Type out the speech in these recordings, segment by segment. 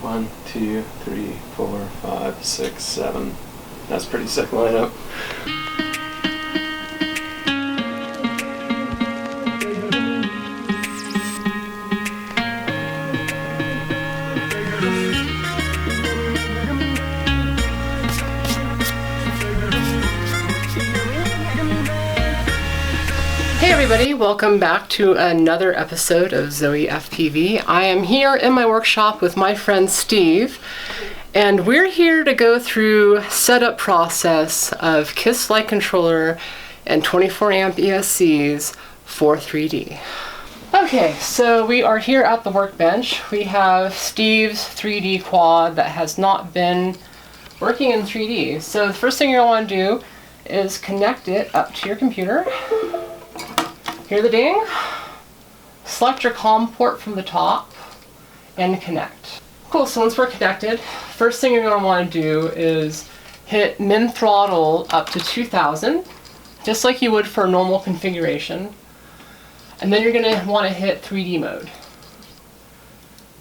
1, 2, 3, 4, 5, 6, 7. That's a pretty sick lineup. Hey everybody, welcome back to another episode of Zoe FPV. I am here in my workshop with my friend Steve, and we're here to go through setup process of KISS flight controller and 24 amp ESCs for 3D. Okay, so we are here at the workbench. We have Steve's 3D quad that has not been working in 3D. So the first thing you're going to want to do is connect it up to your computer. Hear the ding? Select your COM port from the top and connect. Cool, so once we're connected, first thing you're going to want to do is hit min throttle up to 2000, just like you would for a normal configuration. And then you're going to want to hit 3D mode.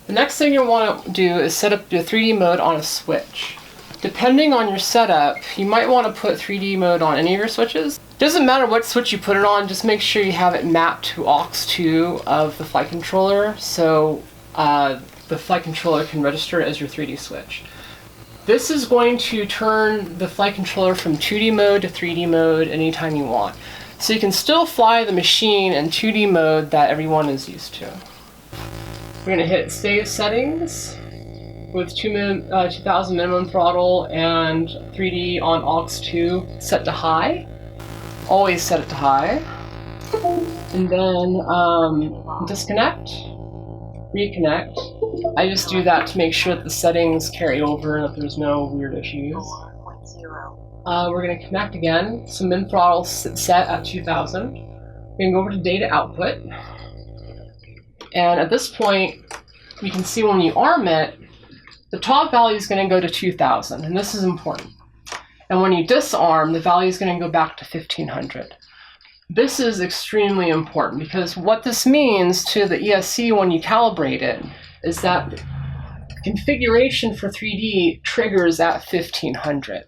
The next thing you'll want to do is set up your 3D mode on a switch. Depending on your setup, you might want to put 3D mode on any of your switches. Doesn't matter what switch you put it on, just make sure you have it mapped to aux2 of the flight controller, so the flight controller can register as your 3D switch. This is going to turn the flight controller from 2D mode to 3D mode anytime you want. So you can still fly the machine in 2D mode that everyone is used to. We're going to hit save settings with 2000 minimum throttle and 3D on aux2 set to high. Always set it to high. And then disconnect, reconnect. I just do that to make sure that the settings carry over and that there's no weird issues. We're going to connect again. So min throttle set at 2000. We're going to go over to data output. And at this point, you can see when you arm it, the top value is going to go to 2000, and this is important. And when you disarm, the value is going to go back to 1500. This is extremely important because what this means to the ESC when you calibrate it is that the configuration for 3D triggers at 1500.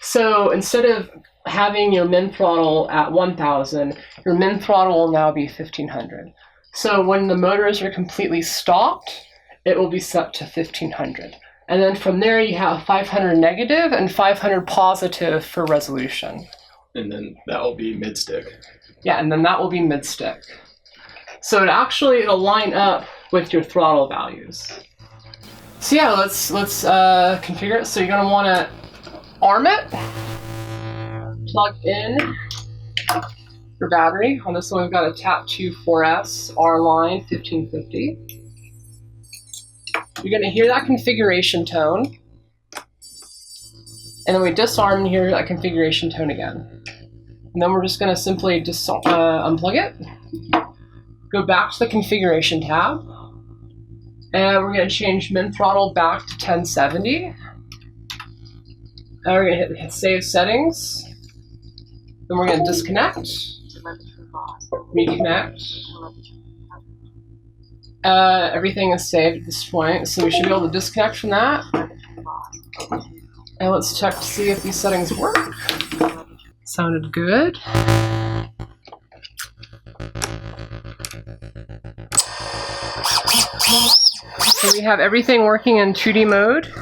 So instead of having your min throttle at 1000, your min throttle will now be 1500. So when the motors are completely stopped, it will be set to 1500. And then from there you have 500 negative and 500 positive for resolution. And then that will be mid-stick. Yeah, and then that will be mid-stick. So it'll line up with your throttle values. So yeah, let's configure it. So you're gonna wanna arm it, plug in your battery. On this one we've got a TAP2 4S R line 1550. You're going to hear that configuration tone, and then we disarm and hear that configuration tone again. And then we're just going to simply unplug it, go back to the configuration tab, and we're going to change min throttle back to 1070. And we're going to hit save settings. Then we're going to disconnect, reconnect. Everything is saved at this point, so we should be able to disconnect from that. And let's check to see if these settings work. Sounded good. So we have everything working in 2D mode.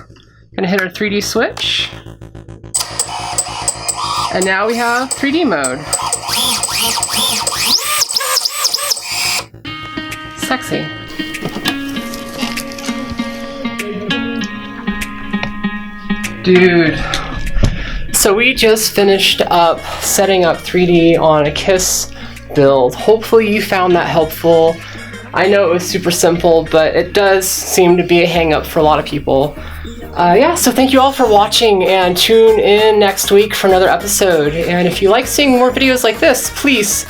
Gonna hit our 3D switch. And now we have 3D mode. Sexy. Dude. So we just finished up setting up 3D on a KISS build. Hopefully you found that helpful. I know it was super simple, but it does seem to be a hang-up for a lot of people. Yeah, so thank you all for watching, and tune in next week for another episode. And if you like seeing more videos like this, please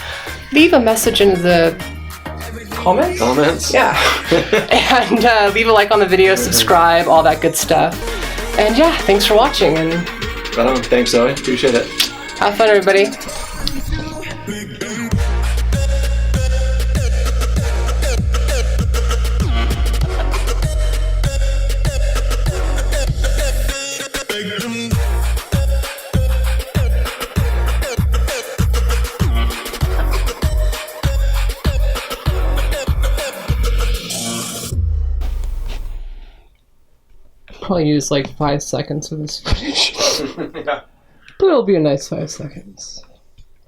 leave a message in the comments? Yeah. And leave a like on the video, subscribe, all that good stuff. And yeah, thanks for watching. And right on. Thanks, Zoe. Appreciate it. Have fun, everybody. probably use like 5 seconds of this footage. Yeah. But it'll be a nice 5 seconds.